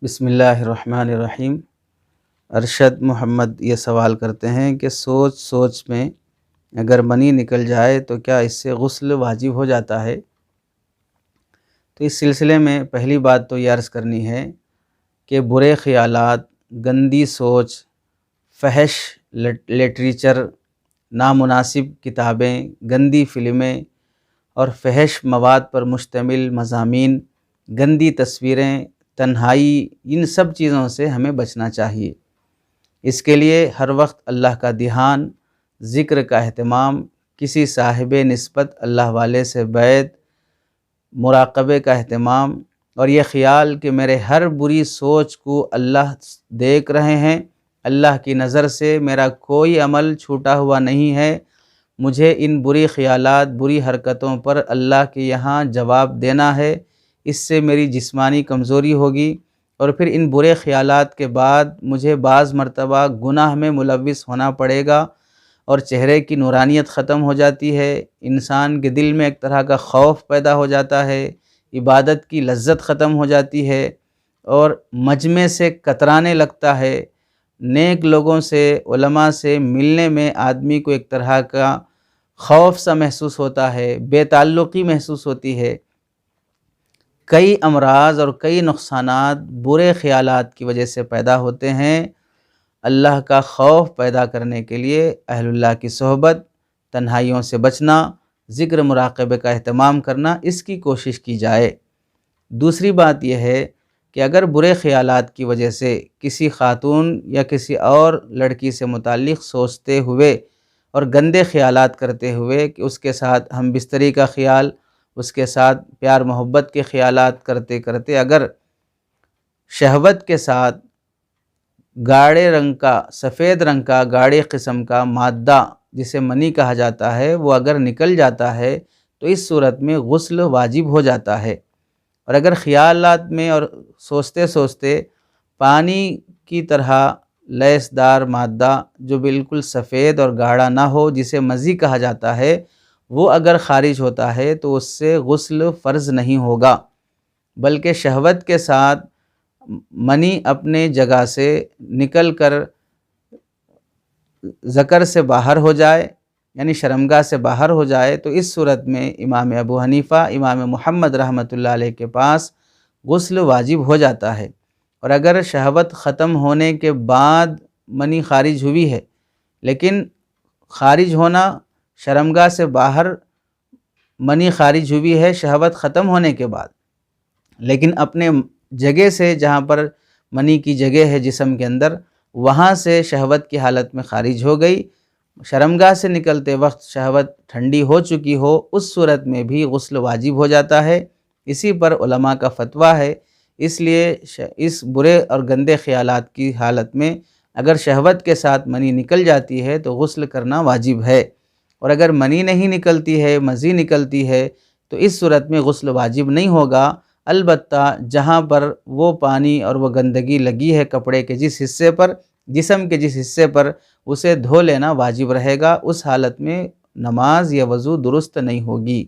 بسم اللہ الرحمن الرحیم۔ ارشد محمد یہ سوال کرتے ہیں کہ سوچ میں اگر منی نکل جائے تو کیا اس سے غسل واجب ہو جاتا ہے؟ تو اس سلسلے میں پہلی بات تو یہ عرض کرنی ہے کہ برے خیالات، گندی سوچ، فحش لٹریچر، نامناسب کتابیں، گندی فلمیں اور فحش مواد پر مشتمل مضامین، گندی تصویریں، تنہائی، ان سب چیزوں سے ہمیں بچنا چاہیے۔ اس کے لیے ہر وقت اللہ کا دھیان، ذکر کا اہتمام، کسی صاحب نسبت اللہ والے سے بیعت، مراقبے کا اہتمام اور یہ خیال کہ میرے ہر بری سوچ کو اللہ دیکھ رہے ہیں، اللہ کی نظر سے میرا کوئی عمل چھوٹا ہوا نہیں ہے، مجھے ان بری خیالات، بری حرکتوں پر اللہ کے یہاں جواب دینا ہے، اس سے میری جسمانی کمزوری ہوگی اور پھر ان برے خیالات کے بعد مجھے بعض مرتبہ گناہ میں ملوث ہونا پڑے گا اور چہرے کی نورانیت ختم ہو جاتی ہے، انسان کے دل میں ایک طرح کا خوف پیدا ہو جاتا ہے، عبادت کی لذت ختم ہو جاتی ہے اور مجمع سے کترانے لگتا ہے، نیک لوگوں سے، علماء سے ملنے میں آدمی کو ایک طرح کا خوف سا محسوس ہوتا ہے، بے تعلقی محسوس ہوتی ہے۔ کئی امراض اور کئی نقصانات برے خیالات کی وجہ سے پیدا ہوتے ہیں۔ اللہ کا خوف پیدا کرنے کے لیے اہل اللہ کی صحبت، تنہائیوں سے بچنا، ذکر مراقبے کا اہتمام کرنا، اس کی کوشش کی جائے۔ دوسری بات یہ ہے کہ اگر برے خیالات کی وجہ سے کسی خاتون یا کسی اور لڑکی سے متعلق سوچتے ہوئے اور گندے خیالات کرتے ہوئے کہ اس کے ساتھ ہم بستری کا خیال، اس کے ساتھ پیار محبت کے خیالات کرتے کرتے اگر شہوت کے ساتھ گاڑے رنگ کا، سفید رنگ کا، گاڑے قسم کا مادہ جسے منی کہا جاتا ہے وہ اگر نکل جاتا ہے تو اس صورت میں غسل واجب ہو جاتا ہے۔ اور اگر خیالات میں اور سوچتے سوچتے پانی کی طرح لیس دار مادہ جو بالکل سفید اور گاڑا نہ ہو، جسے مزی کہا جاتا ہے، وہ اگر خارج ہوتا ہے تو اس سے غسل فرض نہیں ہوگا، بلکہ شہوت کے ساتھ منی اپنے جگہ سے نکل کر ذکر سے باہر ہو جائے، یعنی شرمگاہ سے باہر ہو جائے، تو اس صورت میں امام ابو حنیفہ، امام محمد رحمۃ اللہ علیہ کے پاس غسل واجب ہو جاتا ہے۔ اور اگر شہوت ختم ہونے کے بعد منی خارج ہوئی ہے، لیکن خارج ہونا شرمگاہ سے باہر منی خارج ہوئی ہے شہوت ختم ہونے کے بعد، لیکن اپنے جگہ سے جہاں پر منی کی جگہ ہے جسم کے اندر، وہاں سے شہوت کی حالت میں خارج ہو گئی، شرمگاہ سے نکلتے وقت شہوت ٹھنڈی ہو چکی ہو، اس صورت میں بھی غسل واجب ہو جاتا ہے۔ اسی پر علماء کا فتویٰ ہے، اس لیے اس برے اور گندے خیالات کی حالت میں اگر شہوت کے ساتھ منی نکل جاتی ہے تو غسل کرنا واجب ہے، اور اگر منی نہیں نکلتی ہے، مزی نکلتی ہے، تو اس صورت میں غسل واجب نہیں ہوگا، البتہ جہاں پر وہ پانی اور وہ گندگی لگی ہے کپڑے کے جس حصے پر، جسم کے جس حصے پر، اسے دھو لینا واجب رہے گا، اس حالت میں نماز یا وضو درست نہیں ہوگی۔